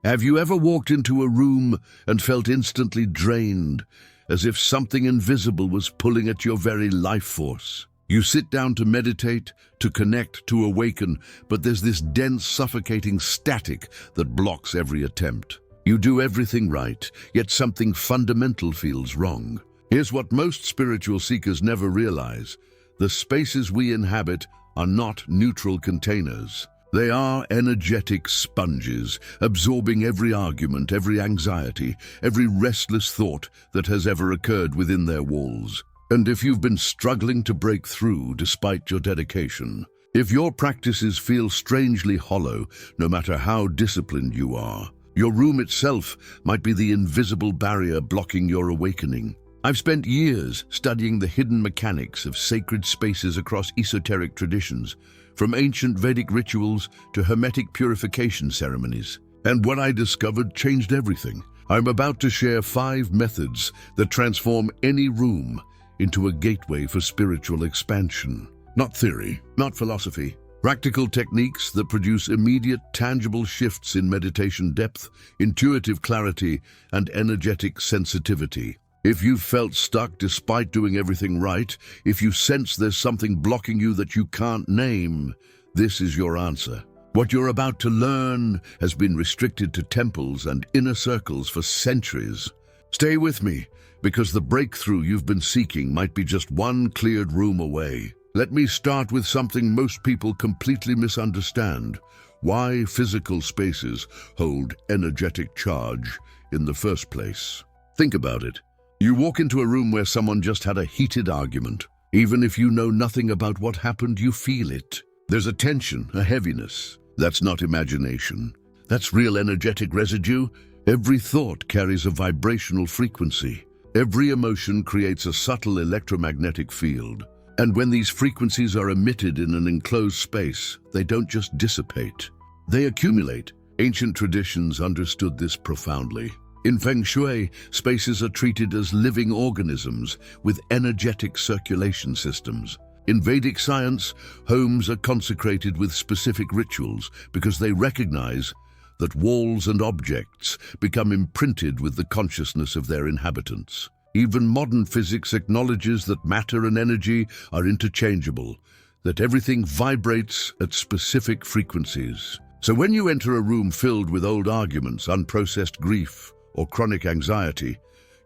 Have you ever walked into a room and felt instantly drained, as if something invisible was pulling at your very life force? You sit down to meditate, to connect, to awaken, but there's this dense, suffocating static that blocks every attempt. You do everything right, yet something fundamental feels wrong. Here's what most spiritual seekers never realize. The spaces we inhabit are not neutral containers. They are energetic sponges, absorbing every argument, every anxiety, every restless thought that has ever occurred within their walls. And if you've been struggling to break through despite your dedication, if your practices feel strangely hollow, no matter how disciplined you are, your room itself might be the invisible barrier blocking your awakening. I've spent years studying the hidden mechanics of sacred spaces across esoteric traditions, from ancient Vedic rituals to hermetic purification ceremonies. And what I discovered changed everything. I'm about to share 5 methods that transform any room into a gateway for spiritual expansion. Not theory, not philosophy. Practical techniques that produce immediate, tangible shifts in meditation depth, intuitive clarity, and energetic sensitivity. If you've felt stuck despite doing everything right, if you sense there's something blocking you that you can't name, this is your answer. What you're about to learn has been restricted to temples and inner circles for centuries. Stay with me, because the breakthrough you've been seeking might be just one cleared room away. Let me start with something most people completely misunderstand: why physical spaces hold energetic charge in the first place. Think about it. You walk into a room where someone just had a heated argument. Even if you know nothing about what happened, you feel it. There's a tension, a heaviness. That's not imagination. That's real energetic residue. Every thought carries a vibrational frequency. Every emotion creates a subtle electromagnetic field. And when these frequencies are emitted in an enclosed space, they don't just dissipate. They accumulate. Ancient traditions understood this profoundly. In Feng Shui, spaces are treated as living organisms with energetic circulation systems. In Vedic science, homes are consecrated with specific rituals because they recognize that walls and objects become imprinted with the consciousness of their inhabitants. Even modern physics acknowledges that matter and energy are interchangeable, that everything vibrates at specific frequencies. So when you enter a room filled with old arguments, unprocessed grief, or chronic anxiety,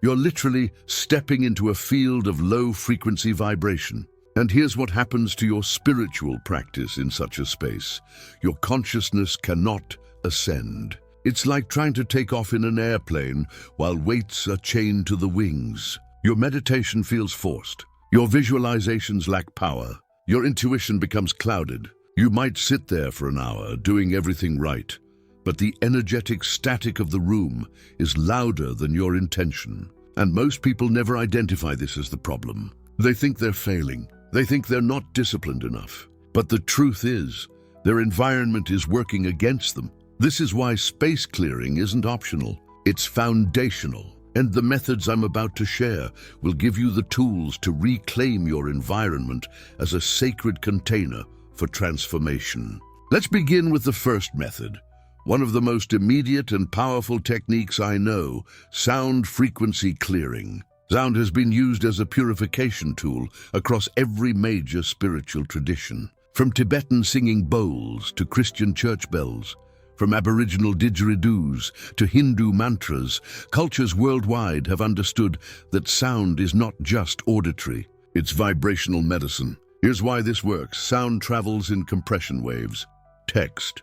you're literally stepping into a field of low-frequency vibration. And here's what happens to your spiritual practice in such a space. Your consciousness cannot ascend. It's like trying to take off in an airplane while weights are chained to the wings. Your meditation feels forced. Your visualizations lack power. Your intuition becomes clouded. You might sit there for an hour doing everything right, but the energetic static of the room is louder than your intention. And most people never identify this as the problem. They think they're failing. They think they're not disciplined enough. But the truth is, their environment is working against them. This is why space clearing isn't optional. It's foundational. And the methods I'm about to share will give you the tools to reclaim your environment as a sacred container for transformation. Let's begin with the first method. One of the most immediate and powerful techniques I know, sound frequency clearing. Sound has been used as a purification tool across every major spiritual tradition. From Tibetan singing bowls to Christian church bells, from Aboriginal didgeridoos to Hindu mantras, cultures worldwide have understood that sound is not just auditory, it's vibrational medicine. Here's why this works. Sound travels in compression waves. Text.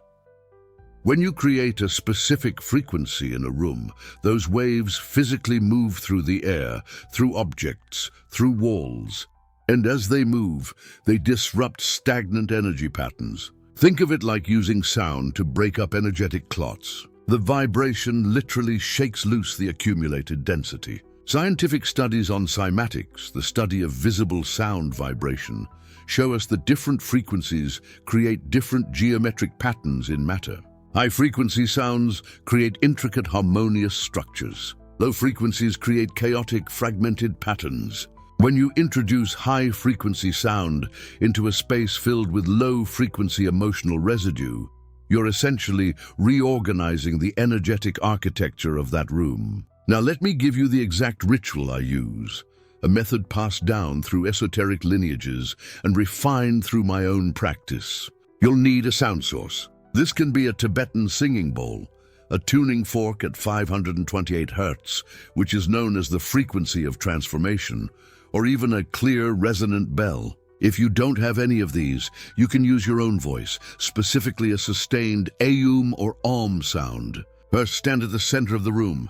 When you create a specific frequency in a room, those waves physically move through the air, through objects, through walls. And as they move, they disrupt stagnant energy patterns. Think of it like using sound to break up energetic clots. The vibration literally shakes loose the accumulated density. Scientific studies on cymatics, the study of visible sound vibration, show us that different frequencies create different geometric patterns in matter. High-frequency sounds create intricate, harmonious structures. Low frequencies create chaotic, fragmented patterns. When you introduce high-frequency sound into a space filled with low-frequency emotional residue, You're essentially reorganizing the energetic architecture of that room. Now let me give you the exact ritual I use, a method passed down through esoteric lineages and refined through my own practice. You'll need a sound source. This can be a Tibetan singing bowl, a tuning fork at 528 Hz, which is known as the frequency of transformation, or even a clear, resonant bell. If you don't have any of these, you can use your own voice, specifically a sustained aum or om sound. First, stand at the center of the room.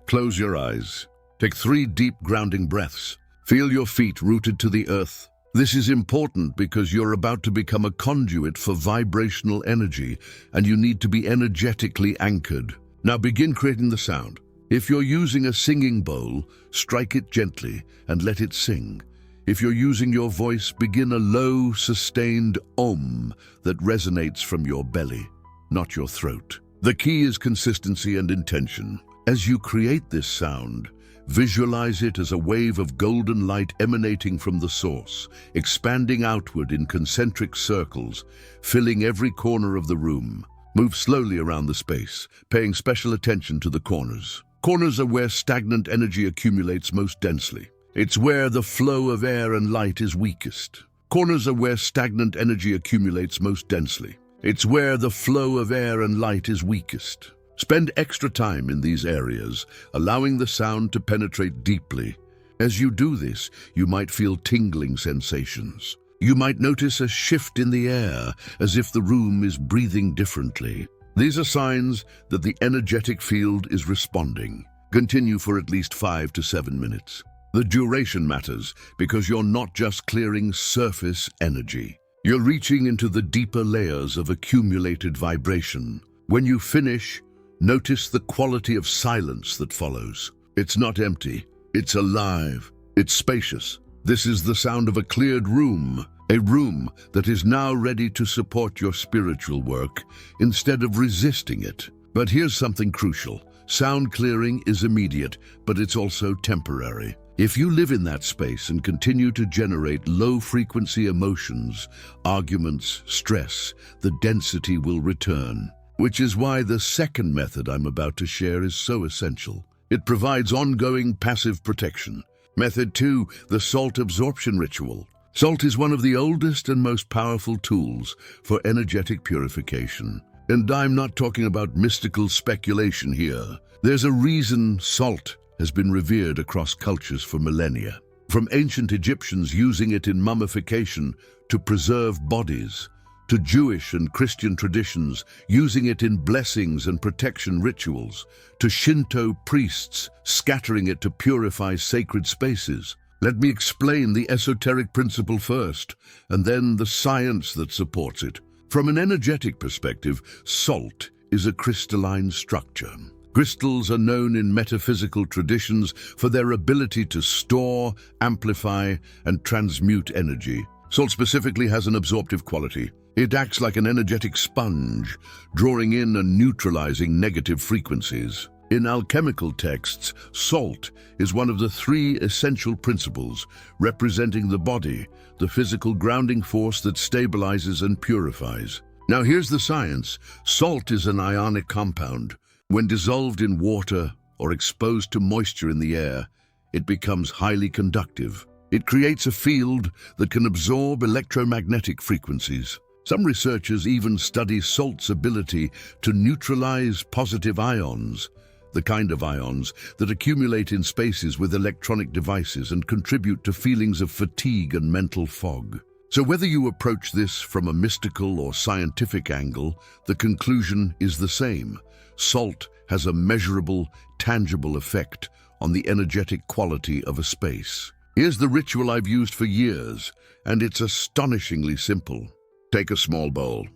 Close your eyes. Take 3 deep grounding breaths. Feel your feet rooted to the earth. This is important because you're about to become a conduit for vibrational energy, and you need to be energetically anchored. Now begin creating the sound. If you're using a singing bowl, strike it gently and let it sing. If you're using your voice, begin a low, sustained om that resonates from your belly, not your throat. The key is consistency and intention. As you create this sound, visualize it as a wave of golden light emanating from the source, expanding outward in concentric circles, filling every corner of the room. Move slowly around the space, paying special attention to the corners. Corners are where stagnant energy accumulates most densely. It's where the flow of air and light is weakest. Corners are where stagnant energy accumulates most densely. It's where the flow of air and light is weakest. Spend extra time in these areas, allowing the sound to penetrate deeply. As you do this, you might feel tingling sensations. You might notice a shift in the air, as if the room is breathing differently. These are signs that the energetic field is responding. Continue for at least 5 to 7 minutes. The duration matters because you're not just clearing surface energy. You're reaching into the deeper layers of accumulated vibration. When you finish, notice the quality of silence that follows. It's not empty, it's alive, it's spacious. This is the sound of a cleared room, a room that is now ready to support your spiritual work instead of resisting it. But here's something crucial. Sound clearing is immediate, but it's also temporary. If you live in that space and continue to generate low-frequency emotions, arguments, stress, the density will return. Which is why the second method I'm about to share is so essential. It provides ongoing passive protection. Method 2, the salt absorption ritual. Salt is one of the oldest and most powerful tools for energetic purification. And I'm not talking about mystical speculation here. There's a reason salt has been revered across cultures for millennia. From ancient Egyptians using it in mummification to preserve bodies, to Jewish and Christian traditions using it in blessings and protection rituals, to Shinto priests scattering it to purify sacred spaces. Let me explain the esoteric principle first, and then the science that supports it. From an energetic perspective, salt is a crystalline structure. Crystals are known in metaphysical traditions for their ability to store, amplify, and transmute energy. Salt specifically has an absorptive quality. It acts like an energetic sponge, drawing in and neutralizing negative frequencies. In alchemical texts, salt is one of the 3 essential principles, representing the body, the physical grounding force that stabilizes and purifies. Now here's the science. Salt is an ionic compound. When dissolved in water or exposed to moisture in the air, it becomes highly conductive. It creates a field that can absorb electromagnetic frequencies. Some researchers even study salt's ability to neutralize positive ions, the kind of ions that accumulate in spaces with electronic devices and contribute to feelings of fatigue and mental fog. So whether you approach this from a mystical or scientific angle, the conclusion is the same. Salt has a measurable, tangible effect on the energetic quality of a space. Here's the ritual I've used for years, and it's astonishingly simple. Take a small bowl.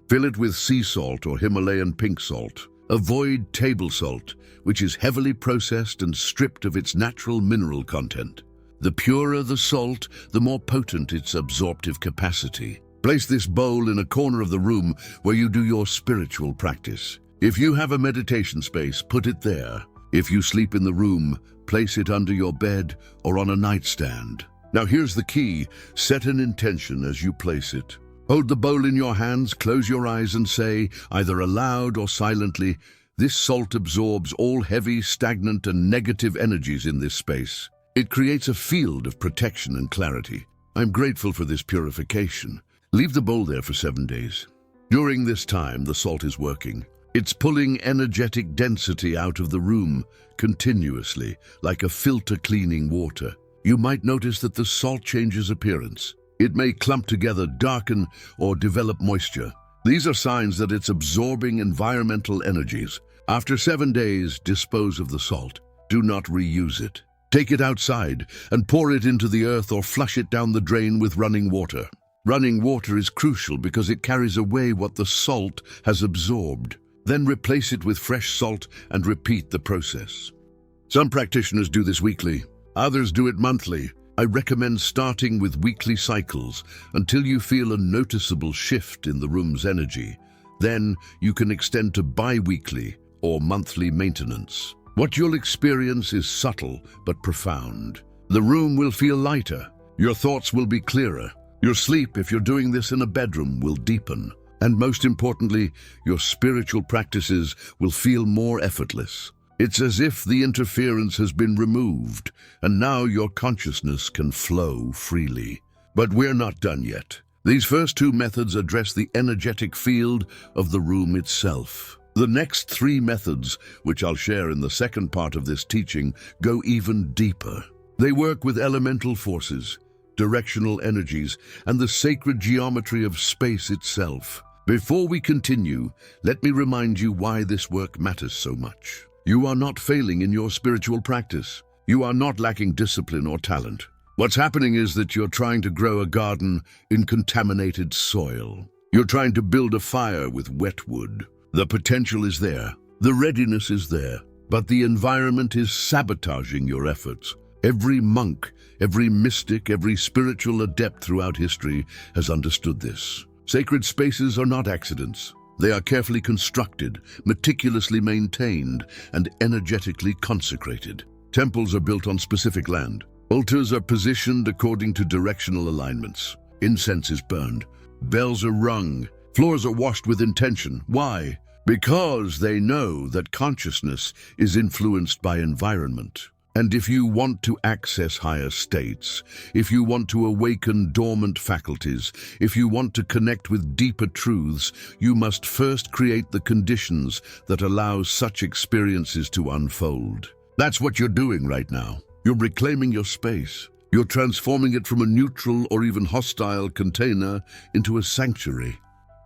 Fill it with sea salt or Himalayan pink salt. Avoid table salt, which is heavily processed and stripped of its natural mineral content. The purer the salt, the more potent its absorptive capacity. Place this bowl in a corner of the room where you do your spiritual practice. If you have a meditation space, put it there. If you sleep in the room, place it under your bed or on a nightstand. Now here's the key. Set an intention as you place it. Hold the bowl in your hands, close your eyes and say, either aloud or silently, this salt absorbs all heavy, stagnant and negative energies in this space. It creates a field of protection and clarity. I'm grateful for this purification. Leave the bowl there for 7 days. During this time, the salt is working. It's pulling energetic density out of the room continuously, like a filter cleaning water. You might notice that the salt changes appearance. It may clump together, darken, or develop moisture. These are signs that it's absorbing environmental energies. After 7 days, dispose of the salt. Do not reuse it. Take it outside and pour it into the earth or flush it down the drain with running water. Running water is crucial because it carries away what the salt has absorbed. Then replace it with fresh salt and repeat the process. Some practitioners do this weekly. Others do it monthly. I recommend starting with weekly cycles until you feel a noticeable shift in the room's energy. Then you can extend to bi-weekly or monthly maintenance. What you'll experience is subtle but profound. The room will feel lighter. Your thoughts will be clearer. Your sleep, if you're doing this in a bedroom, will deepen. And most importantly, your spiritual practices will feel more effortless. It's as if the interference has been removed, and now your consciousness can flow freely. But we're not done yet. These first 2 methods address the energetic field of the room itself. The next 3 methods, which I'll share in the second part of this teaching, go even deeper. They work with elemental forces, directional energies, and the sacred geometry of space itself. Before we continue, let me remind you why this work matters so much. You are not failing in your spiritual practice. You are not lacking discipline or talent. What's happening is that you're trying to grow a garden in contaminated soil. You're trying to build a fire with wet wood. The potential is there. The readiness is there. But the environment is sabotaging your efforts. Every monk, every mystic, every spiritual adept throughout history has understood this. Sacred spaces are not accidents. They are carefully constructed, meticulously maintained, and energetically consecrated. Temples are built on specific land. Altars are positioned according to directional alignments. Incense is burned. Bells are rung. Floors are washed with intention. Why? Because they know that consciousness is influenced by environment. And if you want to access higher states, if you want to awaken dormant faculties, if you want to connect with deeper truths, you must first create the conditions that allow such experiences to unfold. That's what you're doing right now. You're reclaiming your space. You're transforming it from a neutral or even hostile container into a sanctuary.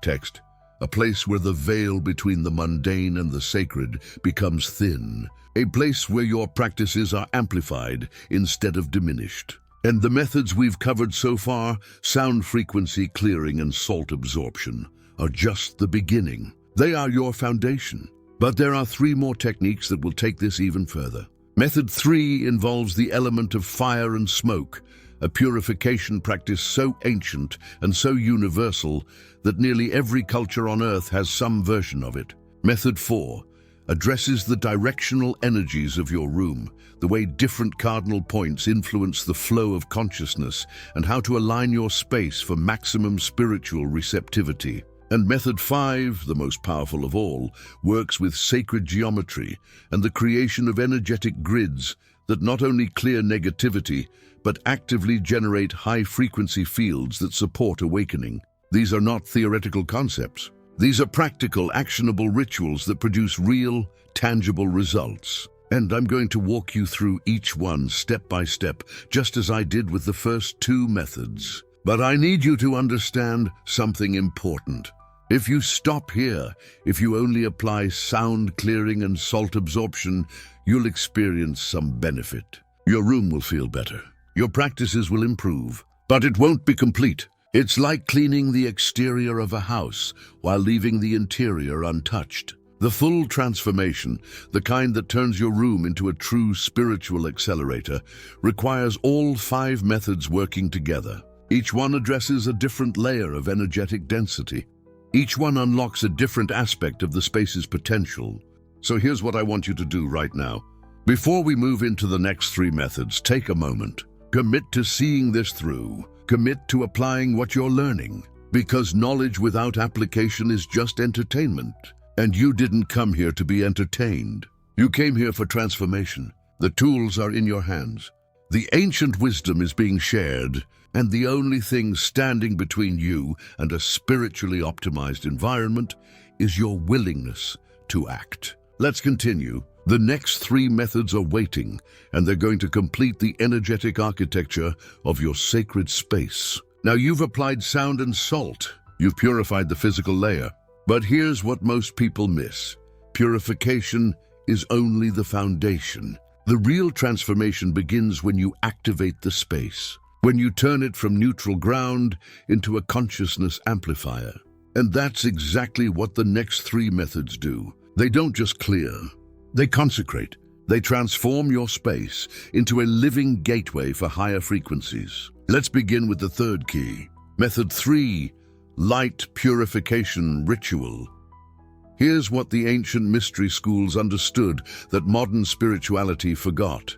Text: a place where the veil between the mundane and the sacred becomes thin. A place where your practices are amplified instead of diminished. And the methods we've covered so far, sound frequency clearing and salt absorption, are just the beginning. They are your foundation. But there are 3 more techniques that will take this even further. Method 3 involves the element of fire and smoke, a purification practice so ancient and so universal that nearly every culture on Earth has some version of it. Method 4 addresses the directional energies of your room, the way different cardinal points influence the flow of consciousness, and how to align your space for maximum spiritual receptivity. And Method 5, the most powerful of all, works with sacred geometry and the creation of energetic grids that not only clear negativity, but actively generate high-frequency fields that support awakening. These are not theoretical concepts. These are practical, actionable rituals that produce real, tangible results. And I'm going to walk you through each one step by step, just as I did with the first 2 methods. But I need you to understand something important. If you stop here, if you only apply sound clearing and salt absorption, you'll experience some benefit. Your room will feel better. Your practices will improve, but it won't be complete. It's like cleaning the exterior of a house while leaving the interior untouched. The full transformation, the kind that turns your room into a true spiritual accelerator, requires all 5 methods working together. Each one addresses a different layer of energetic density. Each one unlocks a different aspect of the space's potential. So here's what I want you to do right now. Before we move into the next 3 methods, take a moment. Commit to seeing this through. Commit to applying what you're learning. Because knowledge without application is just entertainment. And you didn't come here to be entertained. You came here for transformation. The tools are in your hands. The ancient wisdom is being shared, and the only thing standing between you and a spiritually optimized environment is your willingness to act. Let's continue. The next 3 methods are waiting, and they're going to complete the energetic architecture of your sacred space. Now, you've applied sound and salt. You've purified the physical layer. But here's what most people miss. Purification is only the foundation. The real transformation begins when you activate the space, when you turn it from neutral ground into a consciousness amplifier. And that's exactly what the next 3 methods do. They don't just clear, they consecrate. They transform your space into a living gateway for higher frequencies. Let's begin with the 3rd key. Method 3, light purification ritual. Here's what the ancient mystery schools understood that modern spirituality forgot.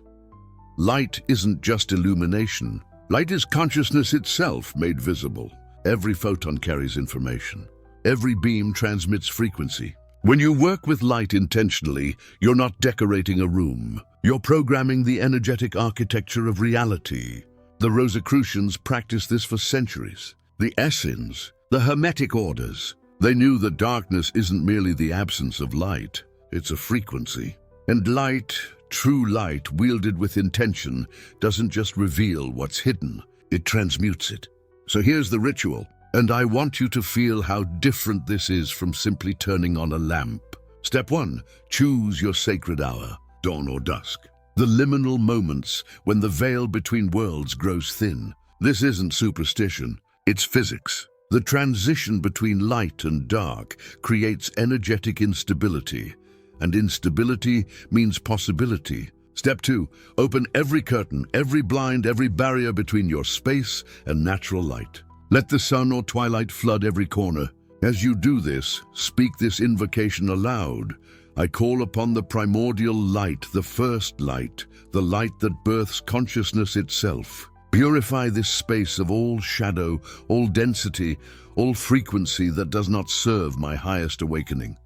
Light isn't just illumination. Light is consciousness itself made visible. Every photon carries information. Every beam transmits frequency. When you work with light intentionally, you're not decorating a room. You're programming the energetic architecture of reality. The Rosicrucians practiced this for centuries. The Essenes, the Hermetic orders, they knew that darkness isn't merely the absence of light, it's a frequency. And light, true light, wielded with intention, doesn't just reveal what's hidden, it transmutes it. So here's the ritual. And I want you to feel how different this is from simply turning on a lamp. Step 1, choose your sacred hour, dawn or dusk. The liminal moments when the veil between worlds grows thin. This isn't superstition, it's physics. The transition between light and dark creates energetic instability, and instability means possibility. Step 2, open every curtain, every blind, every barrier between your space and natural light. Let the sun or twilight flood every corner. As you do this, speak this invocation aloud. I call upon the primordial light, the first light, the light that births consciousness itself. Purify this space of all shadow, all density, all frequency that does not serve my highest awakening.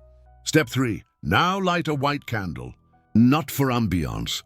Step 3, now light a white candle. Not for ambiance,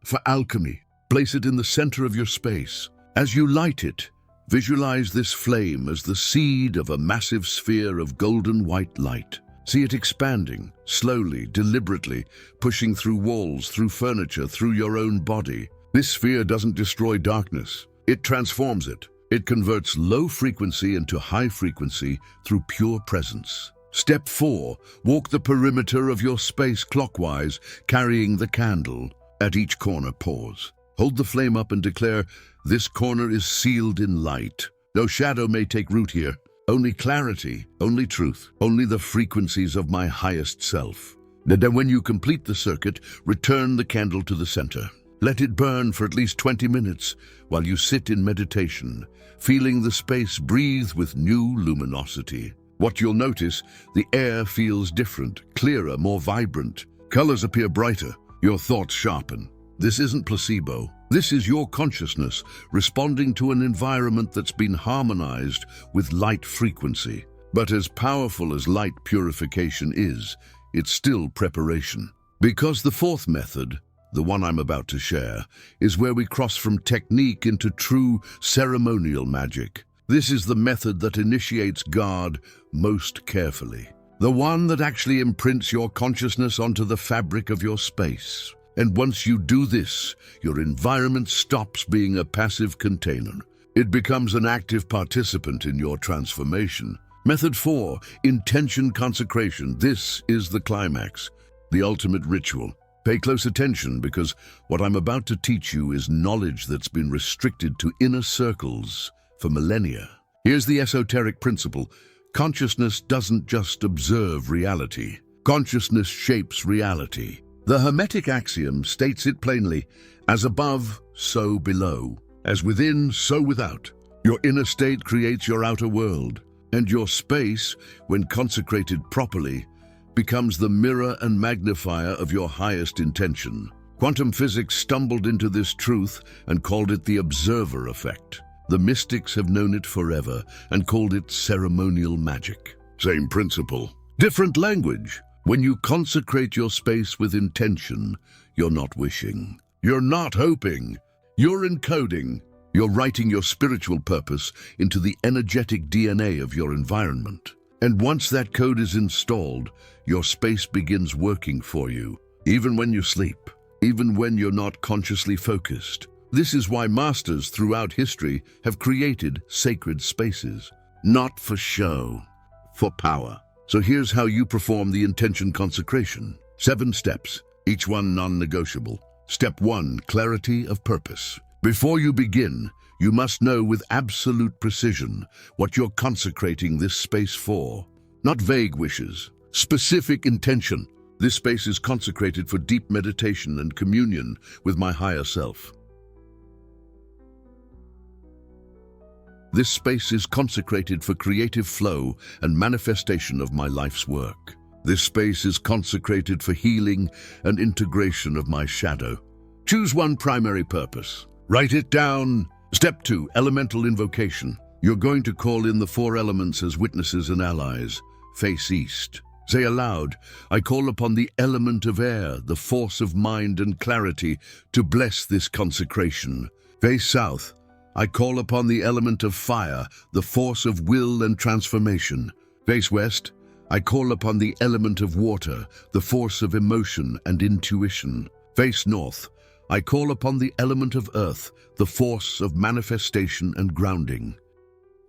for alchemy. Place it in the center of your space. As you light it, visualize this flame as the seed of a massive sphere of golden white light. See it expanding, slowly, deliberately, pushing through walls, through furniture, through your own body. This sphere doesn't destroy darkness. It transforms it. It converts low frequency into high frequency through pure presence. Step 4, walk the perimeter of your space clockwise, carrying the candle. At each corner, pause. Hold the flame up and declare, this corner is sealed in light. No shadow may take root here. Only clarity, only truth, only the frequencies of my highest self. Then when you complete the circuit, return the candle to the center. Let it burn for at least 20 minutes while you sit in meditation, feeling the space breathe with new luminosity. What you'll notice, the air feels different, clearer, more vibrant. Colors appear brighter, your thoughts sharpen. This isn't placebo. This is your consciousness responding to an environment that's been harmonized with light frequency. But as powerful as light purification is, it's still preparation. Because the 4th method, the one I'm about to share, is where we cross from technique into true ceremonial magic. This is the method that initiates God most carefully. The one that actually imprints your consciousness onto the fabric of your space. And once you do this, your environment stops being a passive container. It becomes an active participant in your transformation. Method 4, intention consecration. This is the climax, the ultimate ritual. Pay close attention because what I'm about to teach you is knowledge that's been restricted to inner circles for millennia. Here's the esoteric principle. Consciousness doesn't just observe reality. Consciousness shapes reality. The Hermetic axiom states it plainly, as above, so below. As within, so without. Your inner state creates your outer world, and your space, when consecrated properly, becomes the mirror and magnifier of your highest intention. Quantum physics stumbled into this truth and called it the observer effect. The mystics have known it forever and called it ceremonial magic. Same principle, different language. When you consecrate your space with intention, you're not wishing. You're not hoping. You're encoding. You're writing your spiritual purpose into the energetic DNA of your environment. And once that code is installed, your space begins working for you, even when you sleep, even when you're not consciously focused. This is why masters throughout history have created sacred spaces, not for show, for power. So here's how you perform the intention consecration. 7 steps, each one non-negotiable. Step 1, clarity of purpose. Before you begin, you must know with absolute precision what you're consecrating this space for. Not vague wishes, specific intention. This space is consecrated for deep meditation and communion with my higher self. This space is consecrated for creative flow and manifestation of my life's work. This space is consecrated for healing and integration of my shadow. Choose one primary purpose. Write it down. Step 2, elemental invocation. You're going to call in the 4 elements as witnesses and allies. Face east. Say aloud, I call upon the element of air, the force of mind and clarity, to bless this consecration. Face south. I call upon the element of fire, the force of will and transformation. Face west. I call upon the element of water, the force of emotion and intuition. Face north. I call upon the element of earth, the force of manifestation and grounding.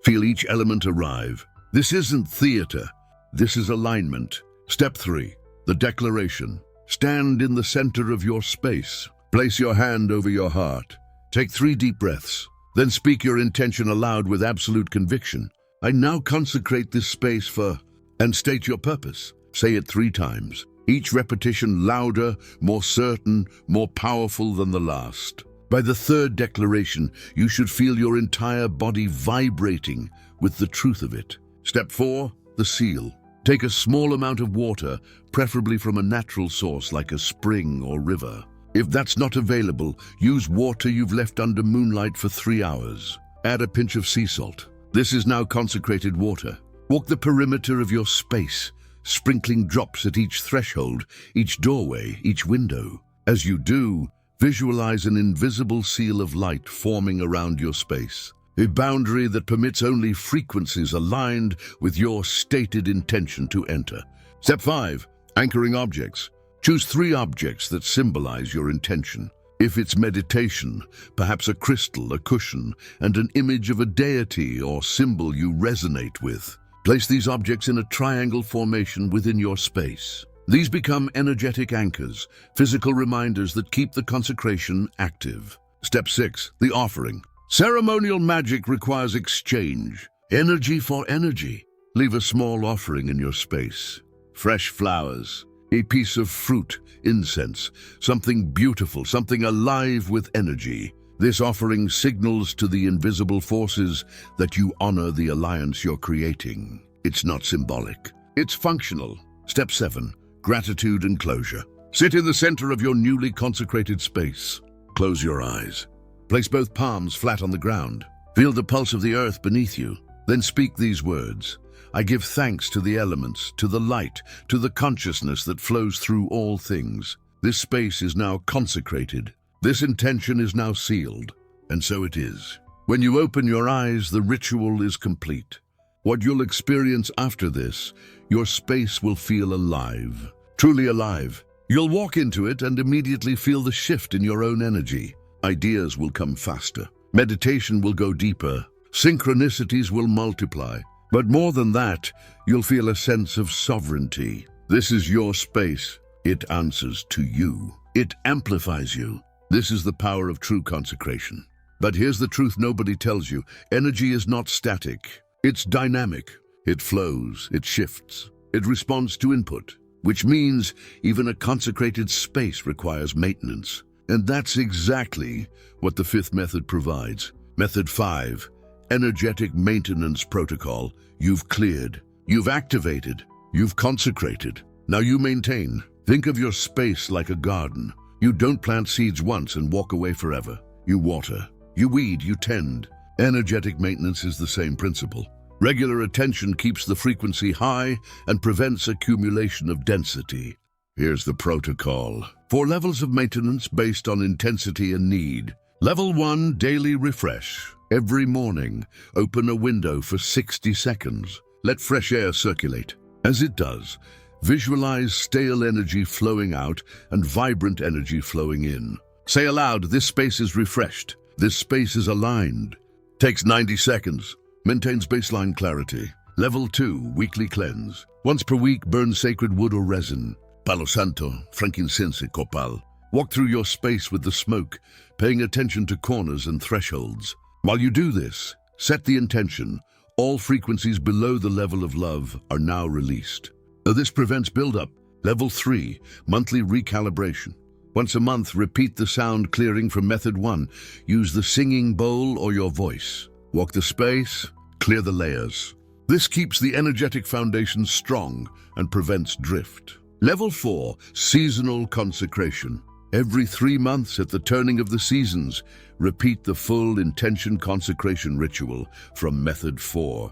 Feel each element arrive. This isn't theater. This is alignment. Step 3, the declaration. Stand in the center of your space. Place your hand over your heart. Take 3 deep breaths. Then speak your intention aloud with absolute conviction. I now consecrate this space for, and state your purpose. Say it 3 times. Each repetition louder, more certain, more powerful than the last. By the 3rd declaration, you should feel your entire body vibrating with the truth of it. Step 4, the seal. Take a small amount of water, preferably from a natural source like a spring or river. If that's not available, use water you've left under moonlight for 3 hours. Add a pinch of sea salt. This is now consecrated water. Walk the perimeter of your space, sprinkling drops at each threshold, each doorway, each window. As you do, visualize an invisible seal of light forming around your space, a boundary that permits only frequencies aligned with your stated intention to enter. Step 5, anchoring objects. Choose 3 objects that symbolize your intention. If it's meditation, perhaps a crystal, a cushion, and an image of a deity or symbol you resonate with. Place these objects in a triangle formation within your space. These become energetic anchors, physical reminders that keep the consecration active. Step 6, the offering. Ceremonial magic requires exchange, energy for energy. Leave a small offering in your space. Fresh flowers, a piece of fruit, incense, something beautiful, something alive with energy. This offering signals to the invisible forces that you honor the alliance you're creating. It's not symbolic, it's functional. Step 7, gratitude and closure. Sit in the center of your newly consecrated space. Close your eyes. Place both palms flat on the ground. Feel the pulse of the earth beneath you. Then speak these words. I give thanks to the elements, to the light, to the consciousness that flows through all things. This space is now consecrated. This intention is now sealed. And so it is. When you open your eyes, the ritual is complete. What you'll experience after this, your space will feel alive, truly alive. You'll walk into it and immediately feel the shift in your own energy. Ideas will come faster. Meditation will go deeper. Synchronicities will multiply. But more than that, you'll feel a sense of sovereignty. This is your space. It answers to you. It amplifies you. This is the power of true consecration. But here's the truth nobody tells you. Energy is not static. It's dynamic. It flows. It shifts. It responds to input, which means even a consecrated space requires maintenance. And that's exactly what the 5th method provides. Method 5. Energetic maintenance protocol. You've cleared, you've activated, you've consecrated. Now you maintain. Think of your space like a garden. You don't plant seeds once and walk away forever. You water, you weed, you tend. Energetic maintenance is the same principle. Regular attention keeps the frequency high and prevents accumulation of density. Here's the protocol. 4 levels of maintenance based on intensity and need. Level 1, daily refresh. Every morning, open a window for 60 seconds. Let fresh air circulate. As it does, visualize stale energy flowing out and vibrant energy flowing in. Say aloud, this space is refreshed. This space is aligned. Takes 90 seconds. Maintains baseline clarity. Level 2, weekly cleanse. Once per week, burn sacred wood or resin. Palo Santo, frankincense, copal. Walk through your space with the smoke, paying attention to corners and thresholds. While you do this, set the intention. All frequencies below the level of love are now released. This prevents buildup. Level 3, monthly recalibration. Once a month, repeat the sound clearing from Method 1. Use the singing bowl or your voice. Walk the space, clear the layers. This keeps the energetic foundation strong and prevents drift. Level 4, seasonal consecration. Every 3 months at the turning of the seasons, repeat the full intention consecration ritual from Method 4.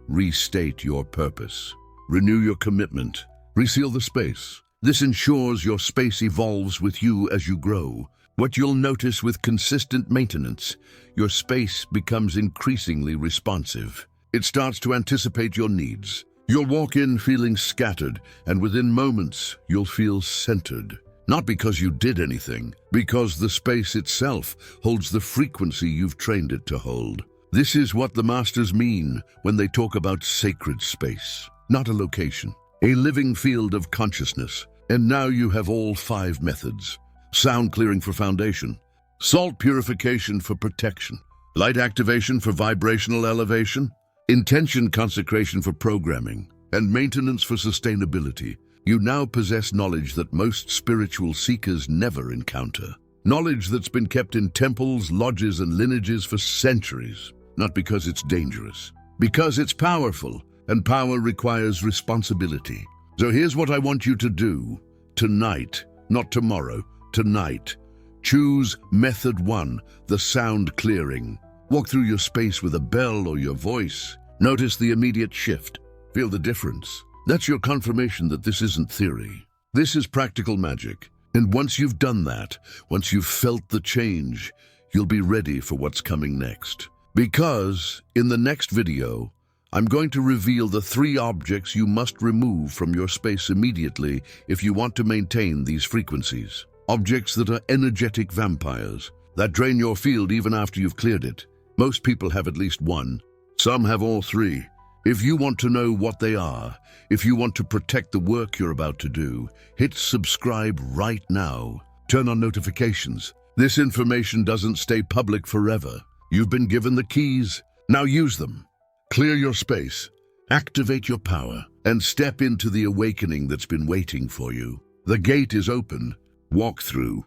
Restate your purpose. Renew your commitment. Reseal the space. This ensures your space evolves with you as you grow. What you'll notice with consistent maintenance, your space becomes increasingly responsive. It starts to anticipate your needs. You'll walk in feeling scattered, and within moments, you'll feel centered. Not because you did anything, because the space itself holds the frequency you've trained it to hold. This is what the masters mean when they talk about sacred space. Not a location, a living field of consciousness. And now you have all 5 methods. Sound clearing for foundation, salt purification for protection, light activation for vibrational elevation, intention consecration for programming, and maintenance for sustainability. You now possess knowledge that most spiritual seekers never encounter. Knowledge that's been kept in temples, lodges, and lineages for centuries. Not because it's dangerous, because it's powerful, and power requires responsibility. So here's what I want you to do. Tonight, not tomorrow, tonight. Choose Method 1, the sound clearing. Walk through your space with a bell or your voice. Notice the immediate shift. Feel the difference. That's your confirmation that this isn't theory. This is practical magic. And once you've done that, once you've felt the change, you'll be ready for what's coming next. Because in the next video, I'm going to reveal the 3 objects you must remove from your space immediately if you want to maintain these frequencies. Objects that are energetic vampires, that drain your field even after you've cleared it. Most people have at least 1. Some have all 3. If you want to know what they are, if you want to protect the work you're about to do, hit subscribe right now. Turn on notifications. This information doesn't stay public forever. You've been given the keys. Now use them. Clear your space, activate your power, and step into the awakening that's been waiting for you. The gate is open. Walk through.